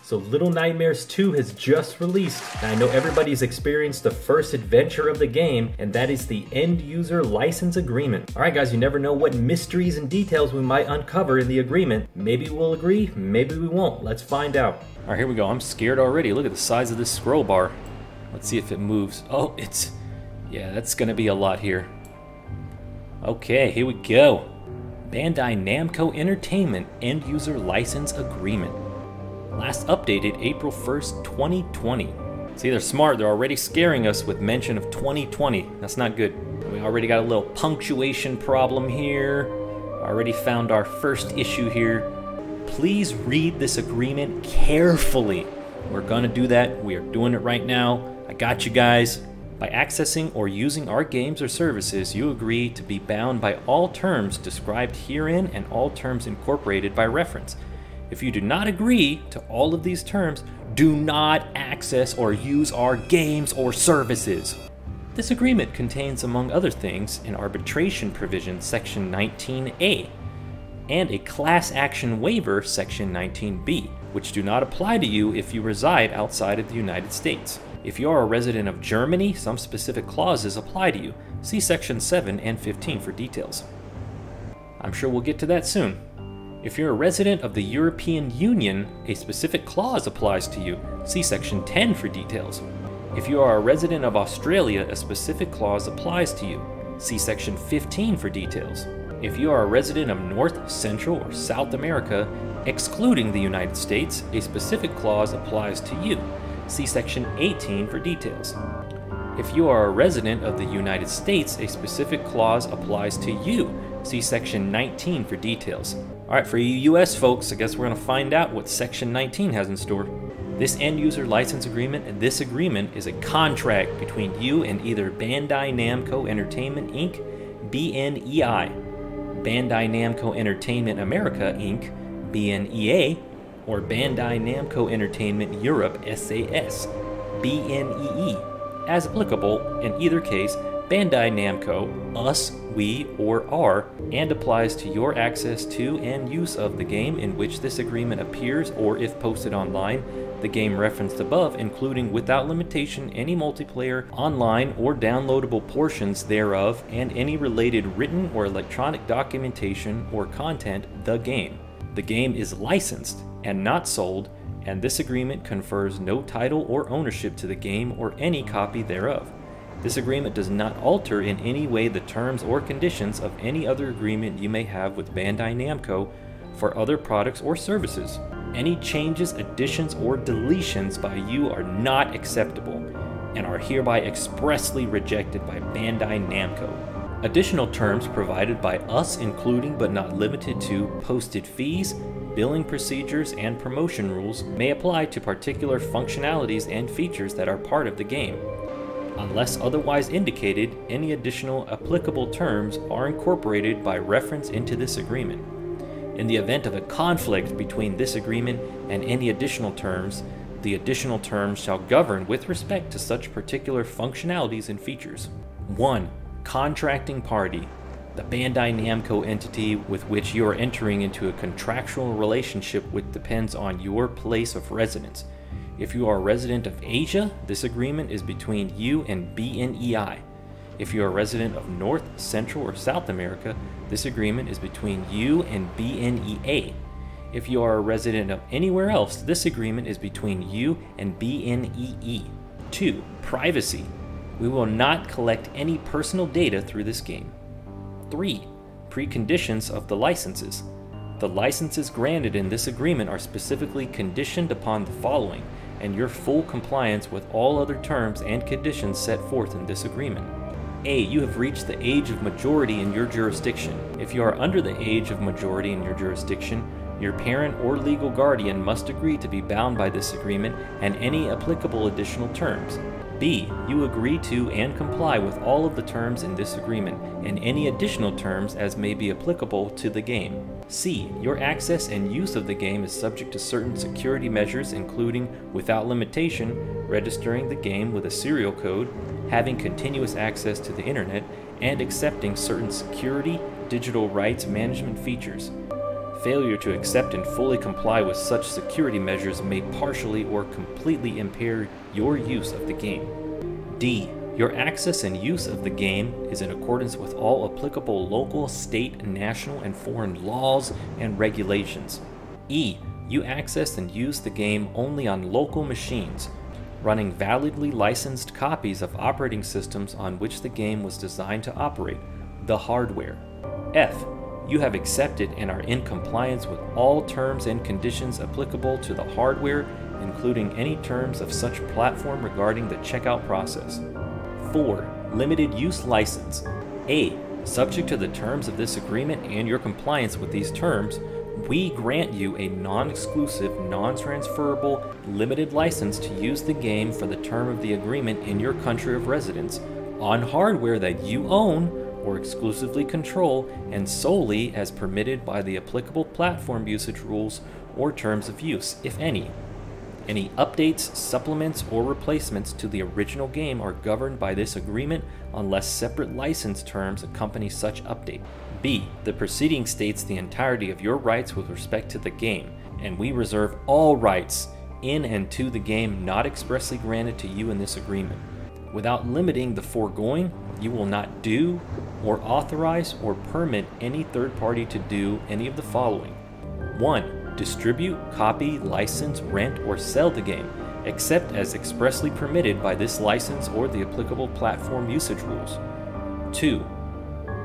So Little Nightmares 2 has just released, and I know everybody's experienced the first adventure of the game, and that is the End User License Agreement. Alright guys, you never know what mysteries and details we might uncover in the agreement. Maybe we'll agree, maybe we won't. Let's find out. Alright, here we go. I'm scared already. Look at the size of this scroll bar. Let's see if it moves. Oh, yeah, that's gonna be a lot here. Okay, here we go. Bandai Namco Entertainment End User License Agreement. Last updated April 1st, 2020. See, they're smart. They're already scaring us with mention of 2020. That's not good. We already got a little punctuation problem here. Already found our first issue here. Please read this agreement carefully. We're gonna do that. We are doing it right now. I got you guys. By accessing or using our games or services, you agree to be bound by all terms described herein and all terms incorporated by reference. If you do not agree to all of these terms, do not access or use our games or services. This agreement contains, among other things, an arbitration provision, Section 19A, and a class action waiver, Section 19B, which do not apply to you if you reside outside of the United States. If you are a resident of Germany, some specific clauses apply to you. See Section 7 and 15 for details. I'm sure we'll get to that soon. If you're a resident of the European Union, a specific clause applies to you. See Section 10 for details. If you are a resident of Australia, a specific clause applies to you. See Section 15 for details. If you are a resident of North, Central, or South America, excluding the United States, a specific clause applies to you. See Section 18 for details. If you are a resident of the United States, a specific clause applies to you. See Section 19 for details. Alright, for you US folks, I guess we're going to find out what Section 19 has in store. This End User License Agreement, and this agreement is a contract between you and either Bandai Namco Entertainment Inc., BNEI, Bandai Namco Entertainment America Inc., BNEA, or Bandai Namco Entertainment Europe SAS, BNEE. As applicable, in either case, Bandai Namco, us, we, or are, and applies to your access to and use of the game in which this agreement appears, or if posted online, the game referenced above, including without limitation any multiplayer, online, or downloadable portions thereof, and any related written or electronic documentation or content, the game. The game is licensed and not sold, and this agreement confers no title or ownership to the game or any copy thereof. This agreement does not alter in any way the terms or conditions of any other agreement you may have with Bandai Namco for other products or services. Any changes, additions, or deletions by you are not acceptable and are hereby expressly rejected by Bandai Namco. Additional terms provided by us, including but not limited to posted fees, billing procedures, and promotion rules, may apply to particular functionalities and features that are part of the game. Unless otherwise indicated, any additional applicable terms are incorporated by reference into this agreement. In the event of a conflict between this agreement and any additional terms, the additional terms shall govern with respect to such particular functionalities and features. 1. Contracting party. The Bandai Namco entity with which you are entering into a contractual relationship with depends on your place of residence. If you are a resident of Asia, this agreement is between you and BNEI. If you are a resident of North, Central, or South America, this agreement is between you and BNEA. If you are a resident of anywhere else, this agreement is between you and BNEE. 2. Privacy. We will not collect any personal data through this game. 3. Preconditions of the licenses. The licenses granted in this agreement are specifically conditioned upon the following, and your full compliance with all other terms and conditions set forth in this agreement. A. You have reached the age of majority in your jurisdiction. If you are under the age of majority in your jurisdiction, your parent or legal guardian must agree to be bound by this agreement and any applicable additional terms. B. You agree to and comply with all of the terms in this agreement and any additional terms as may be applicable to the game. C. Your access and use of the game is subject to certain security measures, including, without limitation, registering the game with a serial code, having continuous access to the internet, and accepting certain security, digital rights management features. Failure to accept and fully comply with such security measures may partially or completely impair your use of the game. D. Your access and use of the game is in accordance with all applicable local, state, national, and foreign laws and regulations. E. You access and use the game only on local machines, running validly licensed copies of operating systems on which the game was designed to operate, the hardware. F. You have accepted and are in compliance with all terms and conditions applicable to the hardware, including any terms of such platform regarding the checkout process. 4. Limited use license. A. Subject to the terms of this agreement and your compliance with these terms, we grant you a non-exclusive, non-transferable, limited license to use the game for the term of the agreement in your country of residence, on hardware that you own or exclusively control, and solely as permitted by the applicable platform usage rules or terms of use, if any. Any updates, supplements, or replacements to the original game are governed by this agreement unless separate license terms accompany such update. B. The proceeding states the entirety of your rights with respect to the game, and we reserve all rights in and to the game not expressly granted to you in this agreement. Without limiting the foregoing, you will not do or authorize or permit any third party to do any of the following. 1. Distribute, copy, license, rent, or sell the game, except as expressly permitted by this license or the applicable platform usage rules. 2.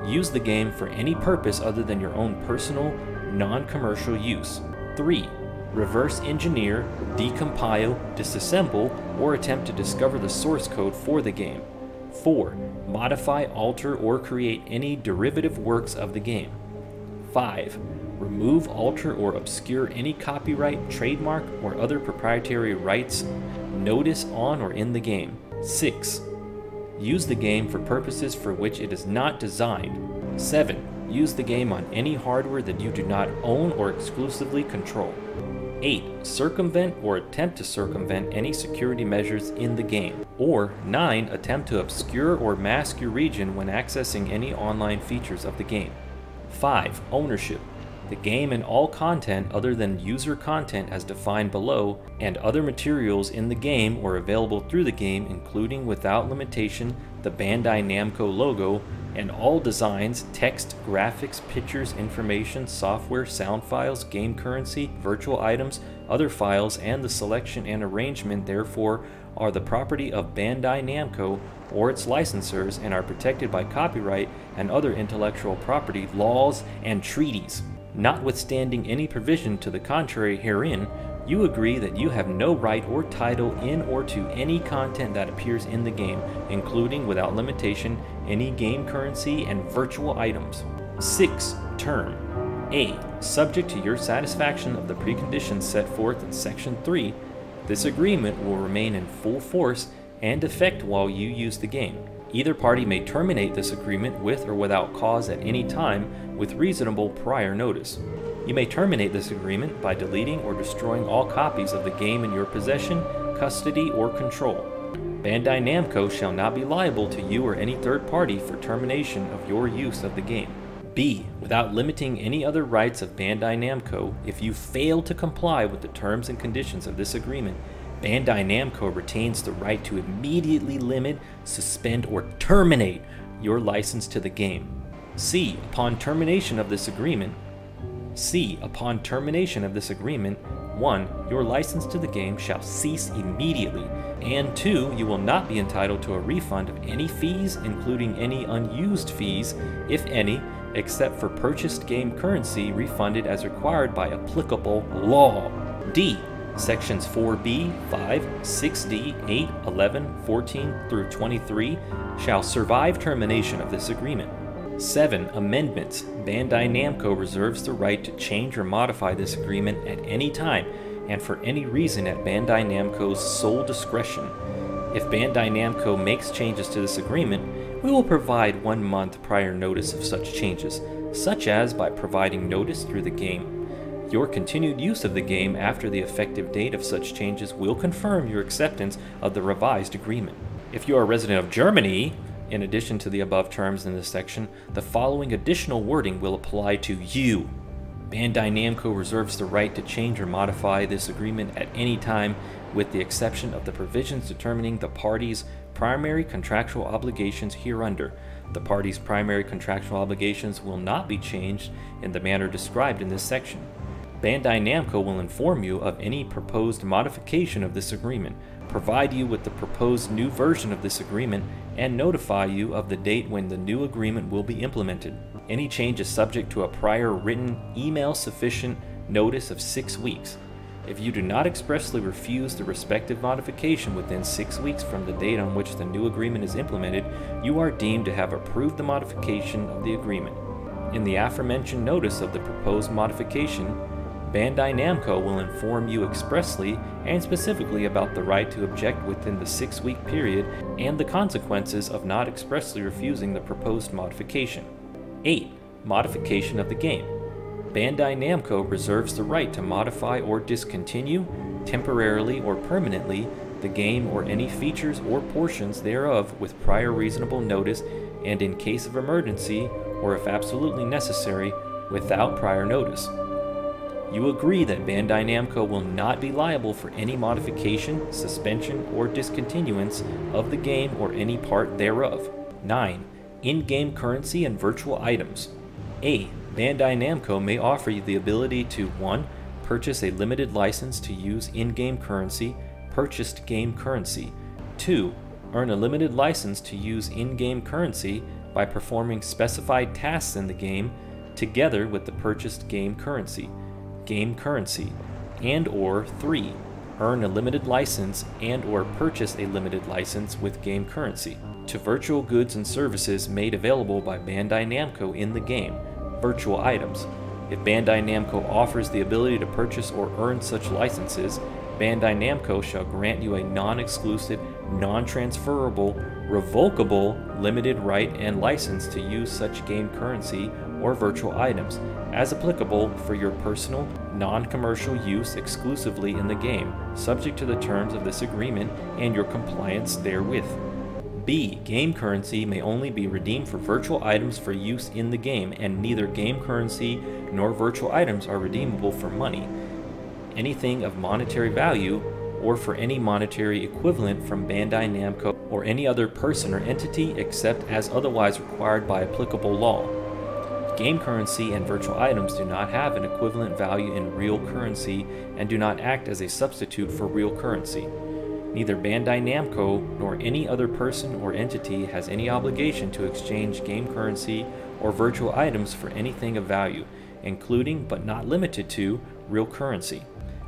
Use the game for any purpose other than your own personal, non-commercial use. 3. Reverse engineer, decompile, disassemble, or attempt to discover the source code for the game. 4. Modify, alter, or create any derivative works of the game. 5. Remove, alter, or obscure any copyright, trademark, or other proprietary rights, notice on or in the game. 6. Use the game for purposes for which it is not designed. 7. Use the game on any hardware that you do not own or exclusively control. 8. Circumvent or attempt to circumvent any security measures in the game. Or 9. Attempt to obscure or mask your region when accessing any online features of the game. 5. Ownership. The game and all content other than user content as defined below, and other materials in the game or available through the game, including without limitation the Bandai Namco logo, and all designs, text, graphics, pictures, information, software, sound files, game currency, virtual items, other files, and the selection and arrangement therefore are the property of Bandai Namco or its licensors and are protected by copyright and other intellectual property laws and treaties. Notwithstanding any provision to the contrary herein, you agree that you have no right or title in or to any content that appears in the game, including, without limitation, any game currency and virtual items. 6. Term. A. Subject to your satisfaction of the preconditions set forth in Section 3, this agreement will remain in full force and effect while you use the game. Either party may terminate this agreement with or without cause at any time with reasonable prior notice. You may terminate this agreement by deleting or destroying all copies of the game in your possession, custody, or control. Bandai Namco shall not be liable to you or any third party for termination of your use of the game. B. Without limiting any other rights of Bandai Namco, if you fail to comply with the terms and conditions of this agreement, Bandai Namco retains the right to immediately limit, suspend, or terminate your license to the game. C. Upon termination of this agreement, 1. Your license to the game shall cease immediately, and 2. You will not be entitled to a refund of any fees, including any unused fees, if any, except for purchased game currency refunded as required by applicable law. D. Sections 4B, 5, 6D, 8, 11, 14 through 23 shall survive termination of this agreement. 7. Amendments. Bandai Namco reserves the right to change or modify this agreement at any time and for any reason at Bandai Namco's sole discretion. If Bandai Namco makes changes to this agreement, we will provide 1 month prior notice of such changes, such as by providing notice through the game. Your continued use of the game after the effective date of such changes will confirm your acceptance of the revised agreement. If you are a resident of Germany, in addition to the above terms in this section, the following additional wording will apply to you. Bandai Namco reserves the right to change or modify this agreement at any time, with the exception of the provisions determining the parties' primary contractual obligations hereunder. The parties' primary contractual obligations will not be changed in the manner described in this section. Bandai Namco will inform you of any proposed modification of this agreement, provide you with the proposed new version of this agreement, and notify you of the date when the new agreement will be implemented. Any change is subject to a prior written email sufficient notice of 6 weeks. If you do not expressly refuse the respective modification within 6 weeks from the date on which the new agreement is implemented, you are deemed to have approved the modification of the agreement. In the aforementioned notice of the proposed modification, Bandai Namco will inform you expressly and specifically about the right to object within the 6-week period and the consequences of not expressly refusing the proposed modification. 8. Modification of the game. Bandai Namco reserves the right to modify or discontinue, temporarily or permanently, the game or any features or portions thereof with prior reasonable notice and in case of emergency, or if absolutely necessary, without prior notice. You agree that Bandai Namco will not be liable for any modification, suspension, or discontinuance of the game or any part thereof. 9. In-game currency and virtual items. A. Bandai Namco may offer you the ability to 1. Purchase a limited license to use in-game currency, purchased game currency. 2. Earn a limited license to use in-game currency by performing specified tasks in the game together with the purchased game currency, and or 3. Earn a limited license and or purchase a limited license with game currency to virtual goods and services made available by Bandai Namco in the game, virtual items. If Bandai Namco offers the ability to purchase or earn such licenses, Bandai Namco shall grant you a non-exclusive, non-transferable, revocable, limited right and license to use such game currency or virtual items, as applicable for your personal, non-commercial use exclusively in the game, subject to the terms of this agreement and your compliance therewith. B. Game currency may only be redeemed for virtual items for use in the game, and neither game currency nor virtual items are redeemable for money, anything of monetary value, or for any monetary equivalent from Bandai Namco or any other person or entity except as otherwise required by applicable law. Game currency and virtual items do not have an equivalent value in real currency and do not act as a substitute for real currency. Neither Bandai Namco nor any other person or entity has any obligation to exchange game currency or virtual items for anything of value, including but not limited to real currency.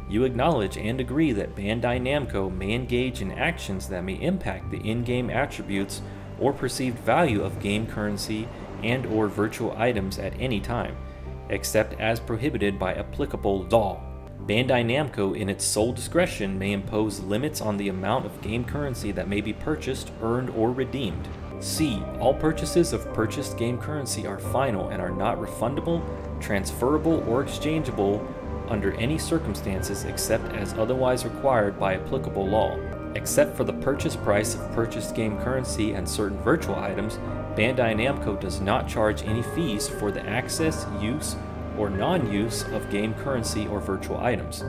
You acknowledge and agree that Bandai Namco may engage in actions that may impact the in-game attributes or perceived value of game currency and or virtual items at any time, except as prohibited by applicable law. Bandai Namco, in its sole discretion, may impose limits on the amount of game currency that may be purchased, earned, or redeemed. C. All purchases of purchased game currency are final and are not refundable, transferable, or exchangeable under any circumstances except as otherwise required by applicable law. Except for the purchase price of purchased game currency and certain virtual items, Bandai Namco does not charge any fees for the access, use, or non-use of game currency or virtual items.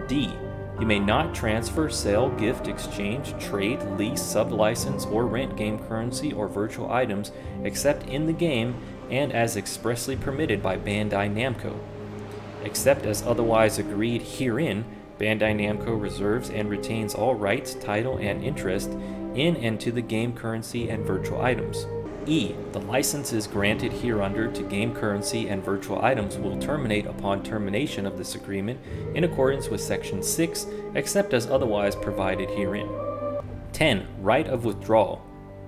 D. You may not transfer, sell, gift, exchange, trade, lease, sublicense, or rent game currency or virtual items except in the game and as expressly permitted by Bandai Namco. Except as otherwise agreed herein, Bandai Namco reserves and retains all rights, title, and interest in and to the game currency and virtual items. E. The licenses granted hereunder to game currency and virtual items will terminate upon termination of this agreement in accordance with Section 6, except as otherwise provided herein. 10. Right of Withdrawal.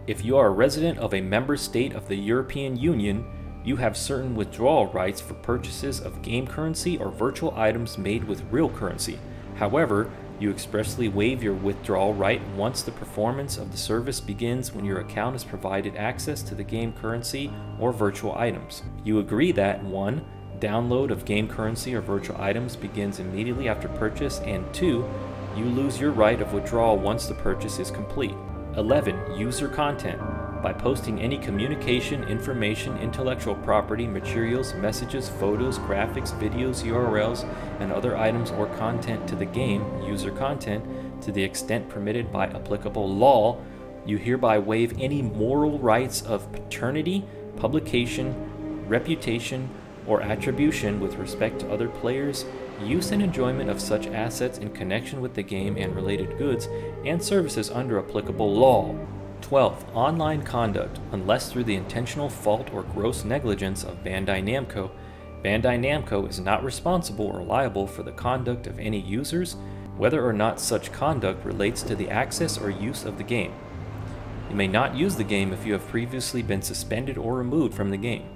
If you are a resident of a member state of the European Union, you have certain withdrawal rights for purchases of game currency or virtual items made with real currency. However, you expressly waive your withdrawal right once the performance of the service begins when your account is provided access to the game currency or virtual items. You agree that 1. Download of game currency or virtual items begins immediately after purchase, and 2. You lose your right of withdrawal once the purchase is complete. 11. User content. by posting any communication, information, intellectual property, materials, messages, photos, graphics, videos, URLs, and other items or content to the game, user content, to the extent permitted by applicable law, you hereby waive any moral rights of paternity, publication, reputation, or attribution with respect to other players, use and enjoyment of such assets in connection with the game and related goods and services under applicable law. 12. Online conduct, unless through the intentional fault or gross negligence of Bandai Namco. Bandai Namco is not responsible or liable for the conduct of any users, whether or not such conduct relates to the access or use of the game. You may not use the game if you have previously been suspended or removed from the game.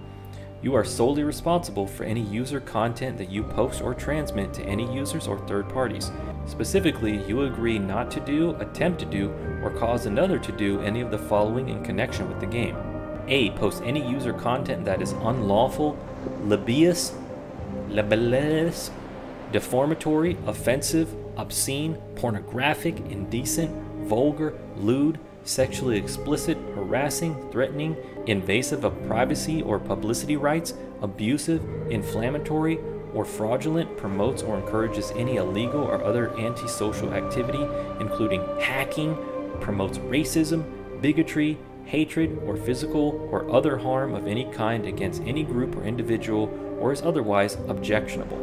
You are solely responsible for any user content that you post or transmit to any users or third parties. Specifically, you agree not to do, attempt to do, or cause another to do any of the following in connection with the game. A. Post any user content that is unlawful, libellous, defamatory, offensive, obscene, pornographic, indecent, vulgar, lewd, sexually explicit, harassing, threatening, invasive of privacy or publicity rights, abusive, inflammatory, or fraudulent, promotes or encourages any illegal or other antisocial activity, including hacking, promotes racism, bigotry, hatred, or physical or other harm of any kind against any group or individual, or is otherwise objectionable.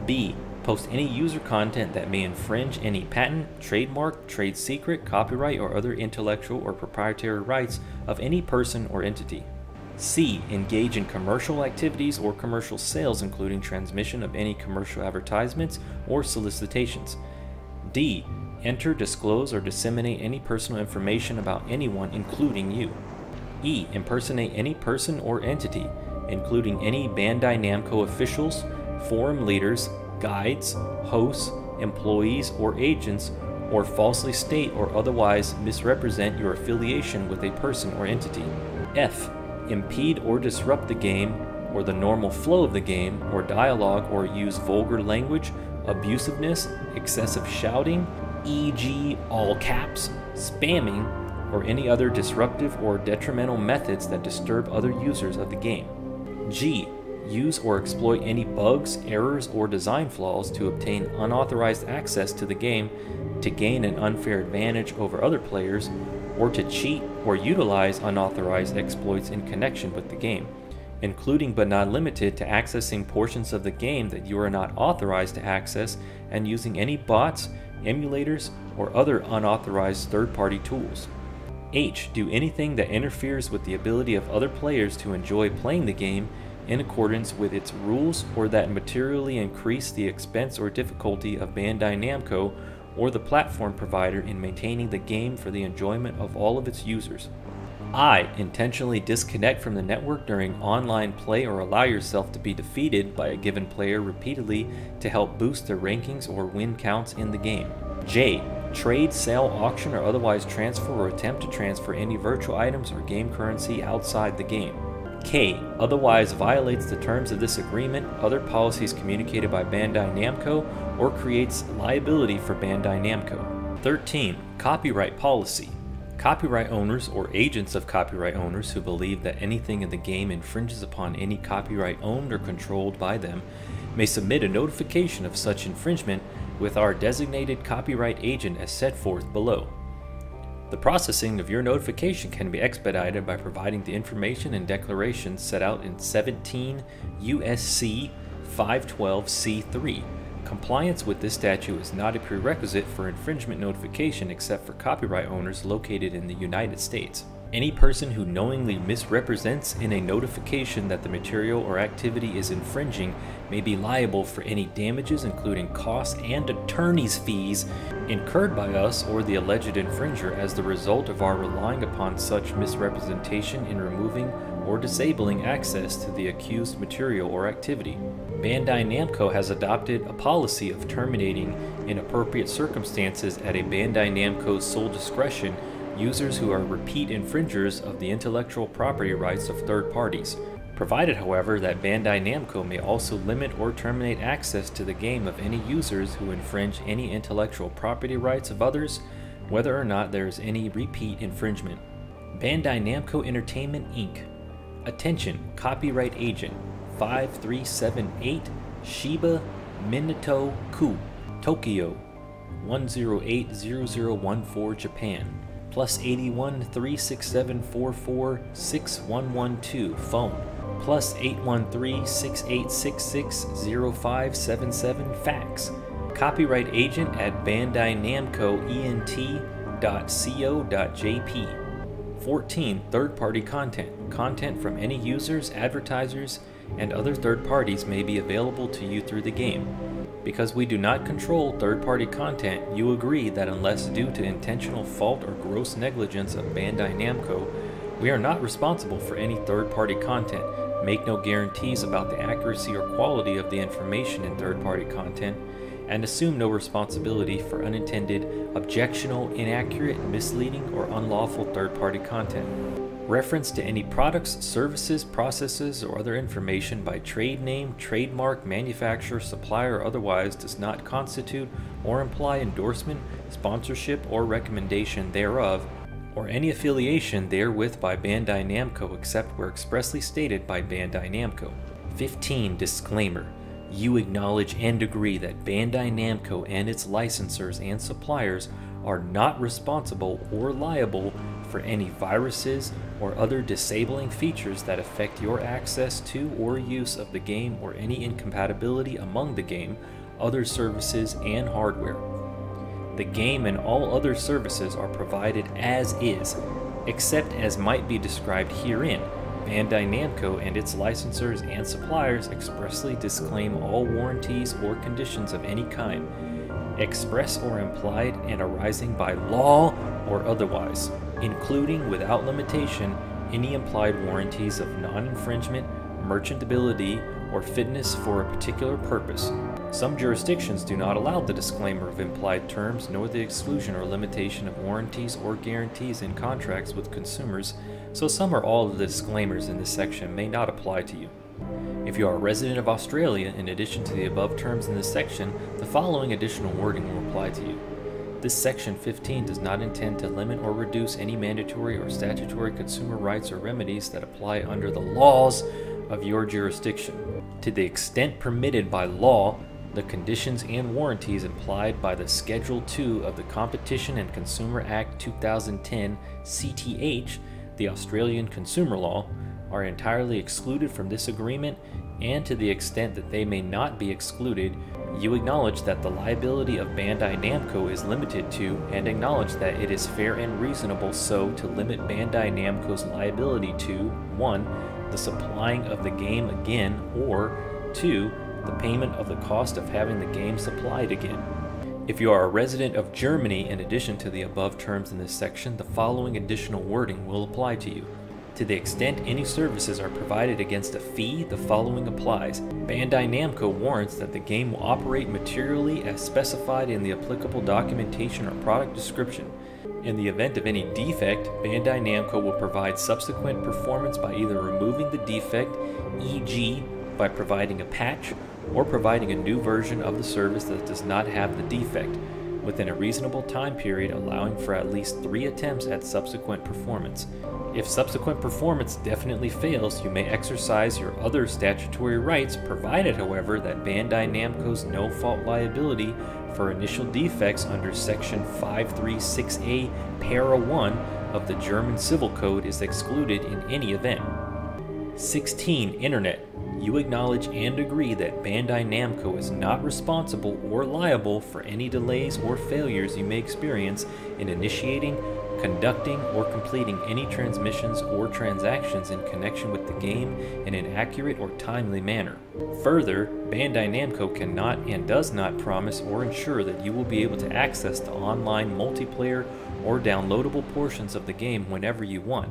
B. Post any user content that may infringe any patent, trademark, trade secret, copyright, or other intellectual or proprietary rights of any person or entity. C. Engage in commercial activities or commercial sales, including transmission of any commercial advertisements or solicitations. D. Enter, disclose, or disseminate any personal information about anyone, including you. E. Impersonate any person or entity, including any Bandai Namco officials, forum leaders, guides, hosts, employees, or agents, or falsely state or otherwise misrepresent your affiliation with a person or entity. F. Impede or disrupt the game or the normal flow of the game or dialogue, or use vulgar language, abusiveness, excessive shouting, e.g. all caps, spamming, or any other disruptive or detrimental methods that disturb other users of the game. G. Use or exploit any bugs, errors, or design flaws to obtain unauthorized access to the game to gain an unfair advantage over other players, or to cheat or utilize unauthorized exploits in connection with the game, including but not limited to accessing portions of the game that you are not authorized to access and using any bots, emulators, or other unauthorized third-party tools. H. Do anything that interferes with the ability of other players to enjoy playing the game in accordance with its rules, or that materially increase the expense or difficulty of Bandai Namco or the platform provider in maintaining the game for the enjoyment of all of its users. I. Intentionally disconnect from the network during online play or allow yourself to be defeated by a given player repeatedly to help boost their rankings or win counts in the game. J. Trade, sell, auction, or otherwise transfer or attempt to transfer any virtual items or game currency outside the game. K. Otherwise violates the terms of this agreement, other policies communicated by Bandai Namco, or creates liability for Bandai Namco. 13. Copyright policy. Copyright owners or agents of copyright owners who believe that anything in the game infringes upon any copyright owned or controlled by them may submit a notification of such infringement with our designated copyright agent as set forth below. The processing of your notification can be expedited by providing the information and declarations set out in 17 U.S.C. 512c3. Compliance with this statute is not a prerequisite for infringement notification except for copyright owners located in the United States. Any person who knowingly misrepresents in a notification that the material or activity is infringing may be liable for any damages, including costs and attorney's fees incurred by us or the alleged infringer as the result of our relying upon such misrepresentation in removing or disabling access to the accused material or activity. Bandai Namco has adopted a policy of terminating, in appropriate circumstances at a Bandai Namco's sole discretion, users who are repeat infringers of the intellectual property rights of third parties, provided, however, that Bandai Namco may also limit or terminate access to the game of any users who infringe any intellectual property rights of others, whether or not there is any repeat infringement. Bandai Namco Entertainment Inc. Attention, copyright agent 5378 Shiba Minato Ku, Tokyo 1080014 Japan, +81 36744 6112 phone, +813 6866 0577 fax. Copyright agent at Bandai Namco ENT.co.jp. 14. Third-party content. Content from any users, advertisers, and other third parties may be available to you through the game. Because we do not control third-party content, you agree that unless due to intentional fault or gross negligence of Bandai Namco, we are not responsible for any third-party content, make no guarantees about the accuracy or quality of the information in third-party content, and assume no responsibility for unintended, objectionable, inaccurate, misleading, or unlawful third-party content. Reference to any products, services, processes, or other information by trade name, trademark, manufacturer, supplier, or otherwise does not constitute or imply endorsement, sponsorship, or recommendation thereof, or any affiliation therewith by Bandai Namco except where expressly stated by Bandai Namco. 15. Disclaimer. You acknowledge and agree that Bandai Namco and its licensors and suppliers are not responsible or liable for any viruses or other disabling features that affect your access to or use of the game or any incompatibility among the game, other services, and hardware. The game and all other services are provided as is, except as might be described herein. Bandai Namco and its licensors and suppliers expressly disclaim all warranties or conditions of any kind, express or implied and arising by law or otherwise, including without limitation any implied warranties of non-infringement, merchantability, or fitness for a particular purpose. Some jurisdictions do not allow the disclaimer of implied terms nor the exclusion or limitation of warranties or guarantees in contracts with consumers, so some or all of the disclaimers in this section may not apply to you. If you are a resident of Australia, in addition to the above terms in this section, the following additional wording will apply to you. This section 15 does not intend to limit or reduce any mandatory or statutory consumer rights or remedies that apply under the laws of your jurisdiction. To the extent permitted by law, the conditions and warranties implied by the Schedule 2 of the Competition and Consumer Act 2010 CTH, the Australian Consumer Law, are entirely excluded from this agreement, and to the extent that they may not be excluded, you acknowledge that the liability of Bandai Namco is limited to, and acknowledge that it is fair and reasonable so to limit Bandai Namco's liability to 1. The supplying of the game again, or 2. The payment of the cost of having the game supplied again. If you are a resident of Germany, in addition to the above terms in this section, the following additional wording will apply to you. To the extent any services are provided against a fee, the following applies. Bandai Namco warrants that the game will operate materially as specified in the applicable documentation or product description. In the event of any defect, Bandai Namco will provide subsequent performance by either removing the defect, e.g., by providing a patch, or providing a new version of the service that does not have the defect, within a reasonable time period allowing for at least 3 attempts at subsequent performance. If subsequent performance definitely fails, you may exercise your other statutory rights, provided, however, that Bandai Namco's no-fault liability for initial defects under Section 536A, Para 1 of the German Civil Code is excluded in any event. 16. Internet. You acknowledge and agree that Bandai Namco is not responsible or liable for any delays or failures you may experience in initiating, conducting, or completing any transmissions or transactions in connection with the game in an accurate or timely manner. Further, Bandai Namco cannot and does not promise or ensure that you will be able to access the online multiplayer or downloadable portions of the game whenever you want,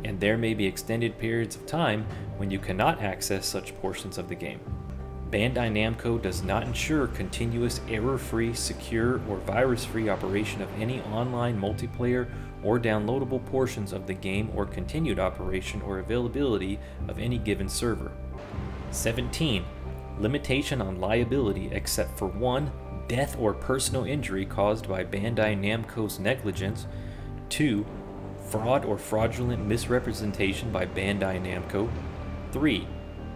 and there may be extended periods of time when you cannot access such portions of the game. Bandai Namco does not ensure continuous error-free, secure, or virus-free operation of any online multiplayer or downloadable portions of the game or continued operation or availability of any given server. 17. Limitation on liability except for 1. Death or personal injury caused by Bandai Namco's negligence, 2. fraud or fraudulent misrepresentation by Bandai Namco. 3.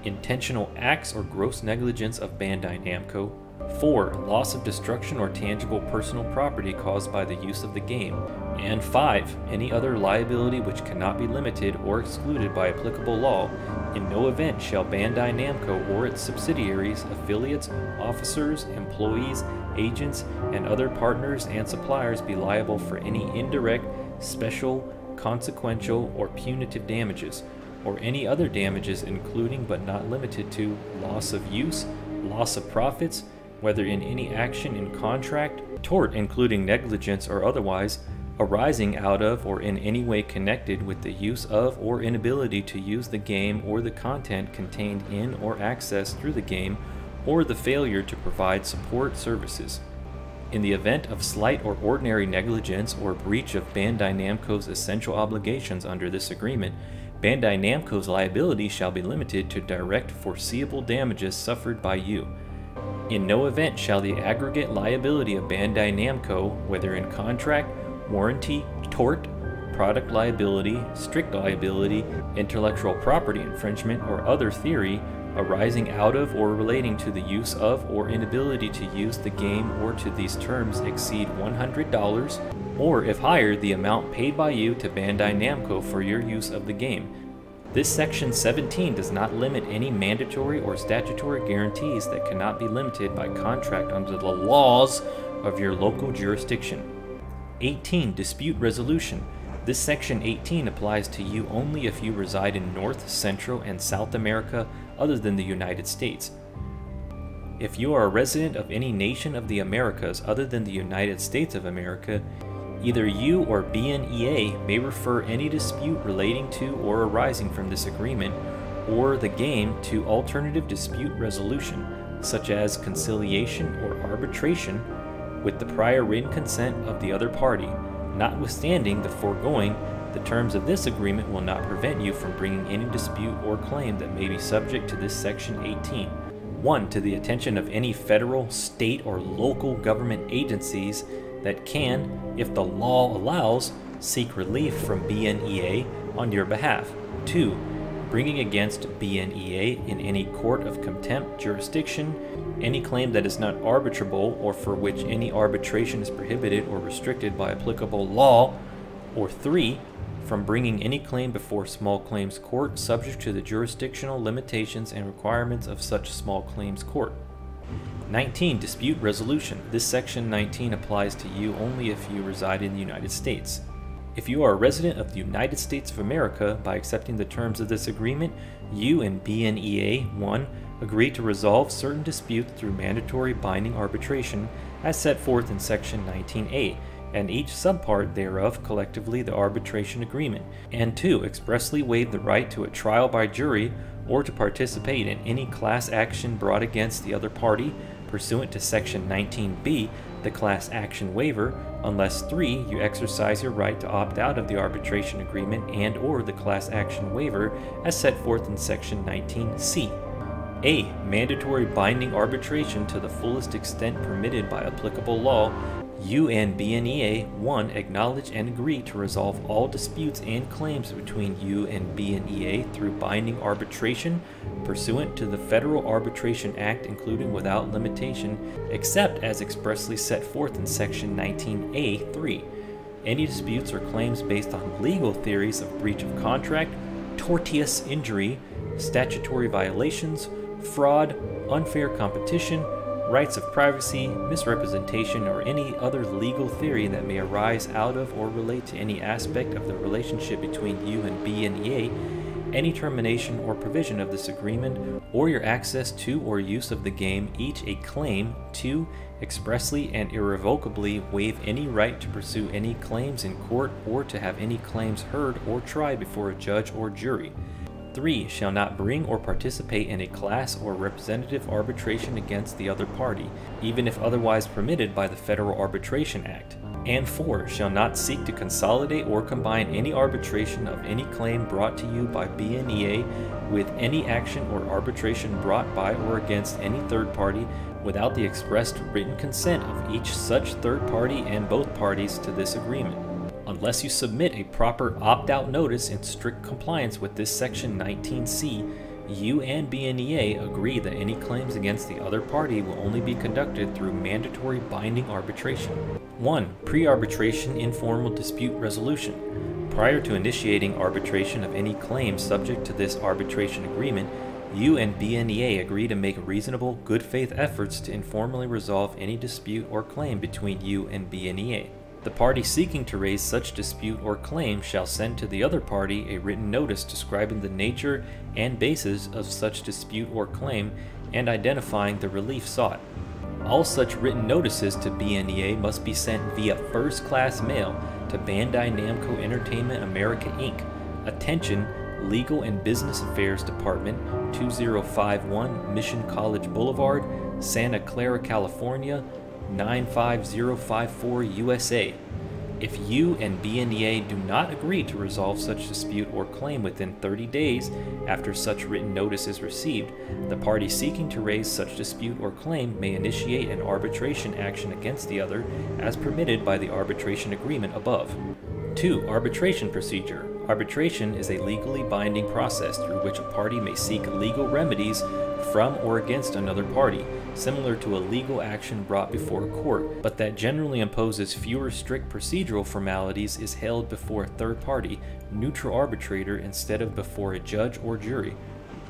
Intentional acts or gross negligence of Bandai Namco. 4. Loss of destruction or tangible personal property caused by the use of the game. And 5. Any other liability which cannot be limited or excluded by applicable law. In no event shall Bandai Namco or its subsidiaries, affiliates, officers, employees, agents, and other partners and suppliers be liable for any indirect, special, consequential, or punitive damages, or any other damages including but not limited to loss of use, loss of profits, whether in any action in contract, tort including negligence or otherwise, arising out of or in any way connected with the use of or inability to use the game or the content contained in or access through the game, or the failure to provide support services. In the event of slight or ordinary negligence or breach of Bandai Namco's essential obligations under this agreement, Bandai Namco's liability shall be limited to direct foreseeable damages suffered by you. In no event shall the aggregate liability of Bandai Namco, whether in contract, warranty, tort, product liability, strict liability, intellectual property infringement, or other theory arising out of or relating to the use of or inability to use the game or to these terms exceed $100, or if higher, the amount paid by you to Bandai Namco for your use of the game. This Section 17 does not limit any mandatory or statutory guarantees that cannot be limited by contract under the laws of your local jurisdiction. 18. Dispute resolution. This Section 18 applies to you only if you reside in North, Central, and South America other than the United States. If you are a resident of any nation of the Americas other than the United States of America, either you or BNEA may refer any dispute relating to or arising from this agreement or the game to alternative dispute resolution, such as conciliation or arbitration, with the prior written consent of the other party. Notwithstanding the foregoing, the terms of this agreement will not prevent you from bringing any dispute or claim that may be subject to this Section 18. 1. To the attention of any federal, state, or local government agencies that can, if the law allows, seek relief from BNEA on your behalf. 2. Bringing against BNEA in any court of contempt jurisdiction any claim that is not arbitrable or for which any arbitration is prohibited or restricted by applicable law. Or 3. From bringing any claim before small claims court subject to the jurisdictional limitations and requirements of such small claims court. 19. Dispute resolution. This Section 19 applies to you only if you reside in the United States. If you are a resident of the United States of America, by accepting the terms of this agreement, you and BNEA 1. agree to resolve certain disputes through mandatory binding arbitration as set forth in Section 19A, and each subpart thereof collectively the arbitration agreement, and 2. expressly waive the right to a trial by jury or to participate in any class action brought against the other party pursuant to Section 19B, the class action waiver, unless 3. you exercise your right to opt out of the arbitration agreement and or the class action waiver as set forth in Section 19C. A. Mandatory binding arbitration to the fullest extent permitted by applicable law. You and BNEA 1. acknowledge and agree to resolve all disputes and claims between you and BNEA through binding arbitration pursuant to the Federal Arbitration Act, including without limitation, except as expressly set forth in Section 19A.3. Any disputes or claims based on legal theories of breach of contract, tortious injury, statutory violations, fraud, unfair competition, rights of privacy, misrepresentation, or any other legal theory that may arise out of or relate to any aspect of the relationship between you and BNEA, any termination or provision of this agreement, or your access to or use of the game, each a claim to expressly and irrevocably waive any right to pursue any claims in court or to have any claims heard or tried before a judge or jury. 3. Shall not bring or participate in a class or representative arbitration against the other party, even if otherwise permitted by the Federal Arbitration Act. And 4. Shall not seek to consolidate or combine any arbitration of any claim brought to you by BNEA with any action or arbitration brought by or against any third party without the expressed written consent of each such third party and both parties to this agreement. Unless you submit a proper opt-out notice in strict compliance with this Section 19C, you and BNEA agree that any claims against the other party will only be conducted through mandatory binding arbitration. 1. Pre-arbitration informal dispute resolution. Prior to initiating arbitration of any claim subject to this arbitration agreement, you and BNEA agree to make reasonable, good faith efforts to informally resolve any dispute or claim between you and BNEA. The party seeking to raise such dispute or claim shall send to the other party a written notice describing the nature and basis of such dispute or claim and identifying the relief sought. All such written notices to BNEA must be sent via first-class mail to Bandai Namco Entertainment America Inc. Attention, Legal and Business Affairs Department, 2051 Mission College Boulevard, Santa Clara, California, 95054 USA. If you and BNEA do not agree to resolve such dispute or claim within 30 days after such written notice is received, the party seeking to raise such dispute or claim may initiate an arbitration action against the other as permitted by the arbitration agreement above. 2. Arbitration Procedure. Arbitration is a legally binding process through which a party may seek legal remedies from or against another party, similar to a legal action brought before a court, but that generally imposes fewer strict procedural formalities, is held before a third party, neutral arbitrator instead of before a judge or jury,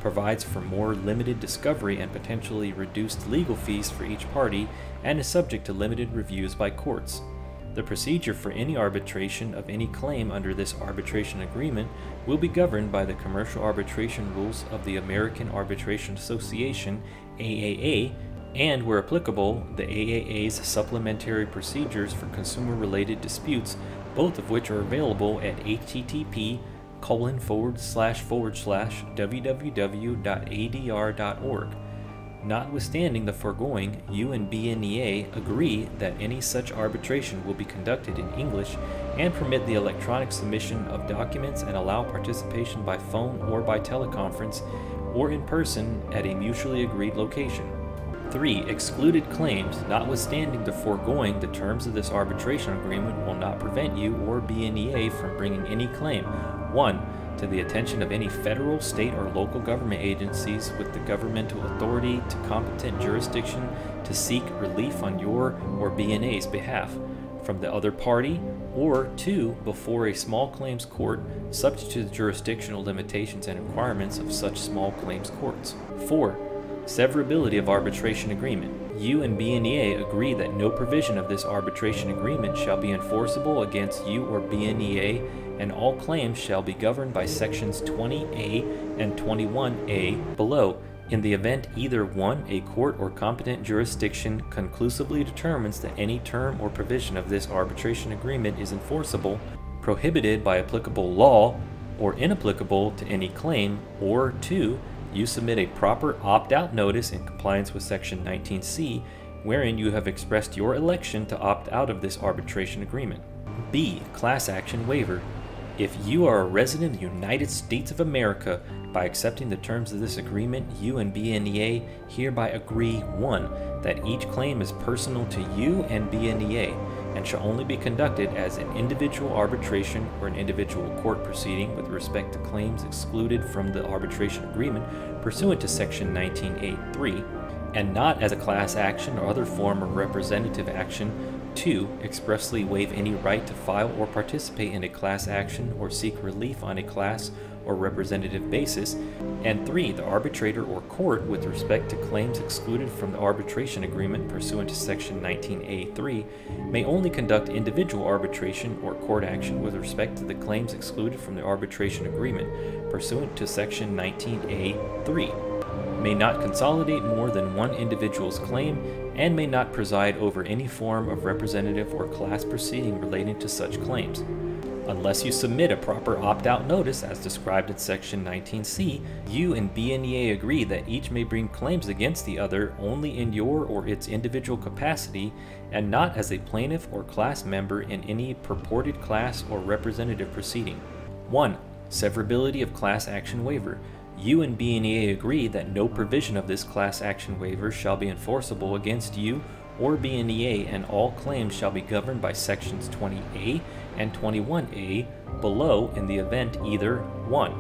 provides for more limited discovery and potentially reduced legal fees for each party, and is subject to limited reviews by courts. The procedure for any arbitration of any claim under this arbitration agreement will be governed by the commercial arbitration rules of the American Arbitration Association, AAA, and, where applicable, the AAA's supplementary procedures for consumer-related disputes, both of which are available at http://www.adr.org. Notwithstanding the foregoing, you and BNEA agree that any such arbitration will be conducted in English and permit the electronic submission of documents and allow participation by phone or by teleconference or in person at a mutually agreed location. 3. Excluded claims. Notwithstanding the foregoing, the terms of this arbitration agreement will not prevent you or BNEA from bringing any claim. 1. To the attention of any federal, state, or local government agencies with the governmental authority to competent jurisdiction to seek relief on your or BNA's behalf from the other party, or 2. Before a small claims court, subject to the jurisdictional limitations and requirements of such small claims courts. 4. Severability of arbitration agreement. You and BNEA agree that no provision of this arbitration agreement shall be enforceable against you or BNEA, and all claims shall be governed by sections 20A and 21A below. In the event either 1. A court or competent jurisdiction conclusively determines that any term or provision of this arbitration agreement is enforceable, prohibited by applicable law, or inapplicable to any claim, or 2. You submit a proper opt-out notice in compliance with Section 19C, wherein you have expressed your election to opt out of this arbitration agreement. B. Class Action Waiver. If you are a resident of the United States of America, by accepting the terms of this agreement, you and BNEA hereby agree 1. That each claim is personal to you and BNEA, and shall only be conducted as an individual arbitration or an individual court proceeding with respect to claims excluded from the arbitration agreement pursuant to Section 19A(3), and not as a class action or other form of representative action. 2. Expressly waive any right to file or participate in a class action or seek relief on a class or representative basis. And 3. The arbitrator or court, with respect to claims excluded from the arbitration agreement pursuant to Section 19A(3), may only conduct individual arbitration or court action with respect to the claims excluded from the arbitration agreement pursuant to Section 19A(3), may not consolidate more than one individual's claim, and may not preside over any form of representative or class proceeding relating to such claims. Unless you submit a proper opt-out notice as described in Section 19C, you and BNEA agree that each may bring claims against the other only in your or its individual capacity, and not as a plaintiff or class member in any purported class or representative proceeding. 1. Severability of class action waiver. You and BNEA agree that no provision of this class action waiver shall be enforceable against you or BNEA, and all claims shall be governed by sections 20A and 21A below in the event either 1.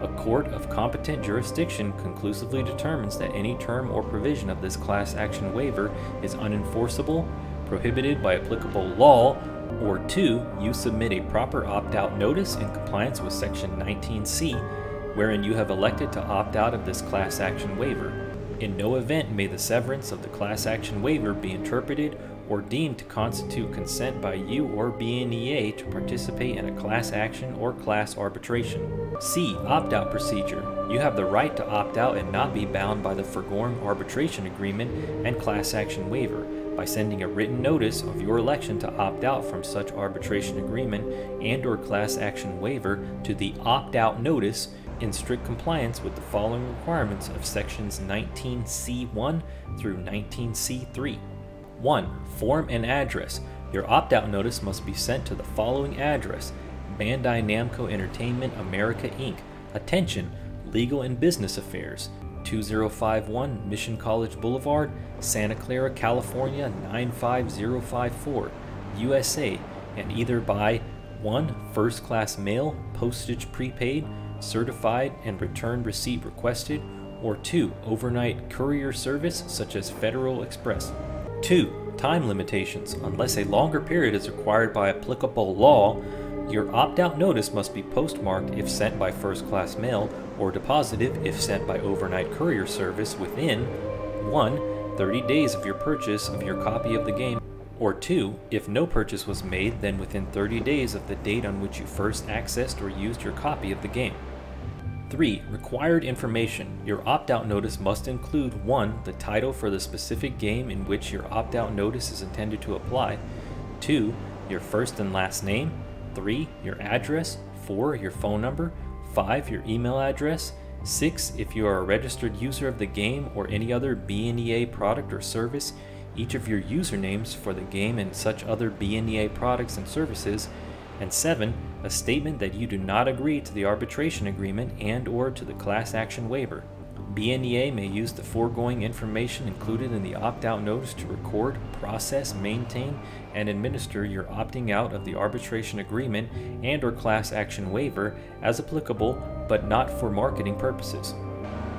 A court of competent jurisdiction conclusively determines that any term or provision of this class action waiver is unenforceable, prohibited by applicable law, or 2. You submit a proper opt-out notice in compliance with section 19C, wherein you have elected to opt out of this class action waiver. In no event may the severance of the class action waiver be interpreted or deemed to constitute consent by you or BNEA to participate in a class action or class arbitration. C. Opt-out procedure. You have the right to opt out and not be bound by the foregoing arbitration agreement and class action waiver by sending a written notice of your election to opt out from such arbitration agreement and or class action waiver to the opt-out notice in strict compliance with the following requirements of sections 19C1 through 19C3. 1. Form and address. Your opt-out notice must be sent to the following address: Bandai Namco Entertainment America Inc. Attention, Legal and Business Affairs, 2051 Mission College Boulevard, Santa Clara, California 95054, USA, and either by 1. First class mail, postage prepaid, certified and return receipt requested, or 2. Overnight courier service such as Federal Express. 2. Time limitations. Unless a longer period is required by applicable law, your opt-out notice must be postmarked if sent by first class mail, or deposited if sent by overnight courier service within 1. 30 days of your purchase of your copy of the game, or 2. If no purchase was made, then within 30 days of the date on which you first accessed or used your copy of the game. 3. Required information. Your opt-out notice must include 1. The title for the specific game in which your opt-out notice is intended to apply, 2. Your first and last name, 3. Your address, 4. Your phone number, 5. Your email address, 6. If you are a registered user of the game or any other BNEA product or service, each of your usernames for the game and such other BNEA products and services, and 7. A statement that you do not agree to the arbitration agreement and or to the class action waiver. BNEA may use the foregoing information included in the opt-out notice to record, process, maintain, and administer your opting out of the arbitration agreement and or class action waiver as applicable, but not for marketing purposes.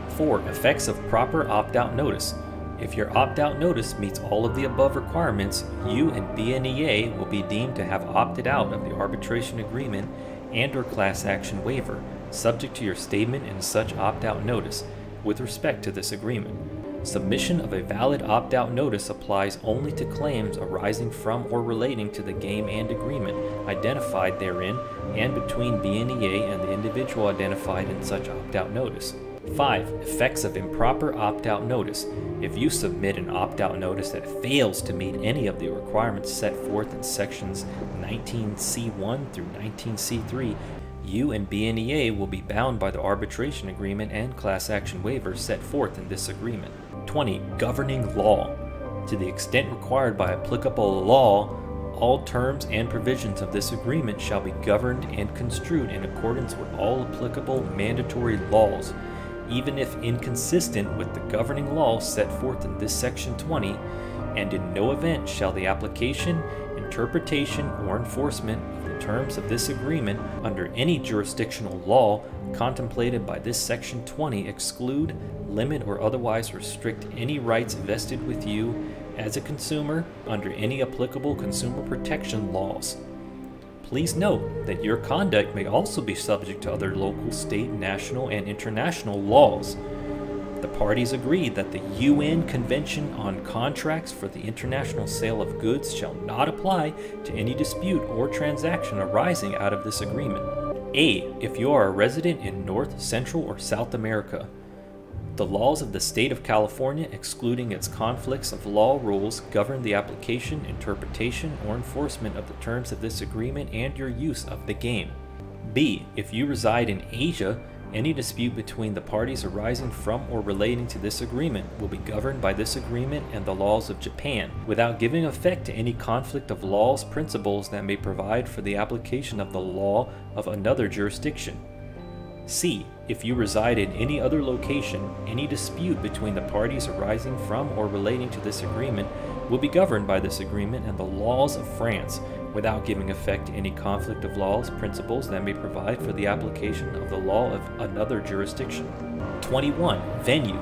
4. Effects of proper opt-out notice. If your opt-out notice meets all of the above requirements, you and BNEA will be deemed to have opted out of the arbitration agreement and or class action waiver, subject to your statement in such opt-out notice with respect to this agreement. Submission of a valid opt-out notice applies only to claims arising from or relating to the game and agreement identified therein and between BNEA and the individual identified in such opt-out notice. 5. Effects of improper opt-out notice. If you submit an opt-out notice that fails to meet any of the requirements set forth in sections 19C1 through 19C3, you and BNEA will be bound by the arbitration agreement and class action waiver set forth in this agreement. 20. Governing law. To the extent required by applicable law, all terms and provisions of this agreement shall be governed and construed in accordance with all applicable mandatory laws, even if inconsistent with the governing law set forth in this section 20, and in no event shall the application, interpretation, or enforcement of the terms of this agreement under any jurisdictional law contemplated by this section 20 exclude, limit, or otherwise restrict any rights vested with you as a consumer under any applicable consumer protection laws. Please note that your conduct may also be subject to other local, state, national, and international laws. The parties agreed that the UN Convention on Contracts for the International Sale of Goods shall not apply to any dispute or transaction arising out of this agreement. A. If you are a resident in North, Central, or South America, the laws of the state of California, excluding its conflicts of law rules, govern the application, interpretation, or enforcement of the terms of this agreement and your use of the game. B. If you reside in Asia, any dispute between the parties arising from or relating to this agreement will be governed by this agreement and the laws of Japan, without giving effect to any conflict of laws, principles that may provide for the application of the law of another jurisdiction. C. If you reside in any other location, any dispute between the parties arising from or relating to this agreement will be governed by this agreement and the laws of France, without giving effect to any conflict of laws, principles that may provide for the application of the law of another jurisdiction. 21. Venue.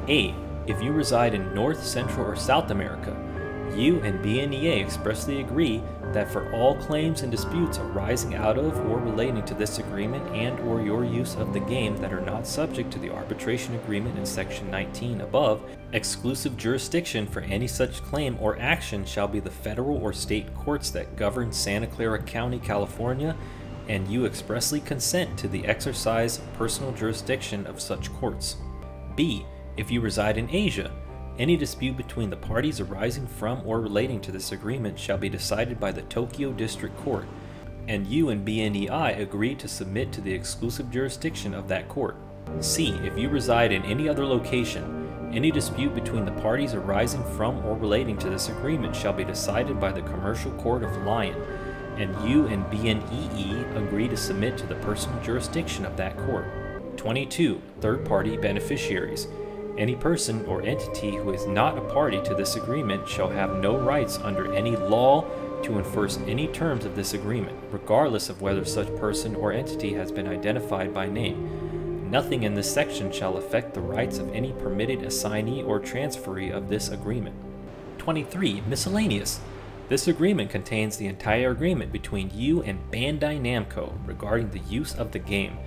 A. If you reside in North, Central, or South America, you and BNEA expressly agree that for all claims and disputes arising out of or relating to this agreement and or your use of the game that are not subject to the arbitration agreement in section 19 above, exclusive jurisdiction for any such claim or action shall be the federal or state courts that govern Santa Clara County, California, and you expressly consent to the exercise of personal jurisdiction of such courts. B. If you reside in Asia, any dispute between the parties arising from or relating to this agreement shall be decided by the Tokyo District Court, and you and BNEI agree to submit to the exclusive jurisdiction of that court. C. If you reside in any other location, any dispute between the parties arising from or relating to this agreement shall be decided by the Commercial Court of Lyon, and you and BNEE agree to submit to the personal jurisdiction of that court. 22. Third-Party Beneficiaries. Any person or entity who is not a party to this agreement shall have no rights under any law to enforce any terms of this agreement, regardless of whether such person or entity has been identified by name. Nothing in this section shall affect the rights of any permitted assignee or transferee of this agreement. 23. Miscellaneous. This agreement contains the entire agreement between you and Bandai Namco regarding the use of the game.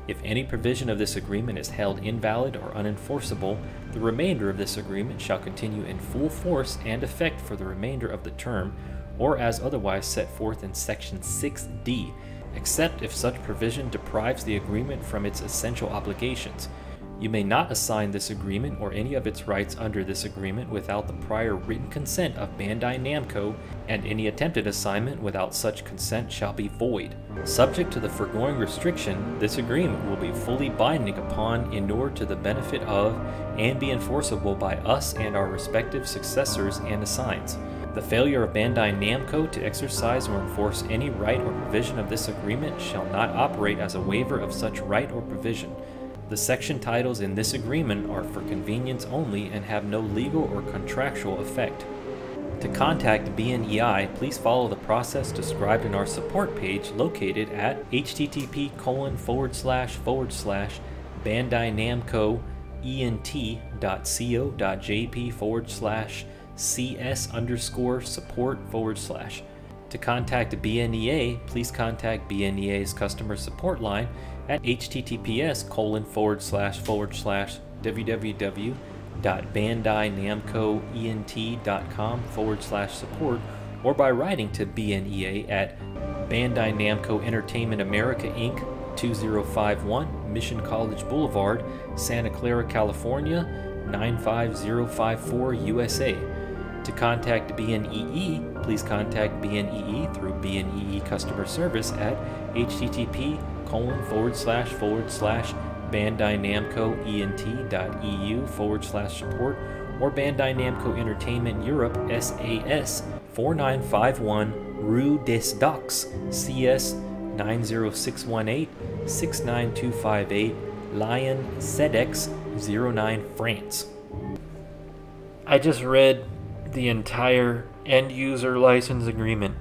If any provision of this agreement is held invalid or unenforceable, the remainder of this agreement shall continue in full force and effect for the remainder of the term, or as otherwise set forth in Section 6D, except if such provision deprives the agreement from its essential obligations. You may not assign this agreement or any of its rights under this agreement without the prior written consent of Bandai Namco, and any attempted assignment without such consent shall be void. Subject to the foregoing restriction, this agreement will be fully binding upon, inured to the benefit of, and be enforceable by us and our respective successors and assigns. The failure of Bandai Namco to exercise or enforce any right or provision of this agreement shall not operate as a waiver of such right or provision. The section titles in this agreement are for convenience only and have no legal or contractual effect. To contact BNEI, please follow the process described in our support page located at http://bandai-namco.ent.co.jp/cs_support/. To contact BNEA, please contact BNEA's customer support line at https://www.bandainamcoent.com/support, or by writing to BNEA at Bandai Namco Entertainment America Inc., 2051 Mission College Boulevard, Santa Clara, California, 95054 USA. To contact BNEE, please contact BNEE through BNEE customer service at http://bandainamcoent.eu/support, or Bandai Namco Entertainment Europe SAS, 4951 Rue des Docks, CS 90618 69258, Lyon, CEDEX 09, France. I just read the entire end user license agreement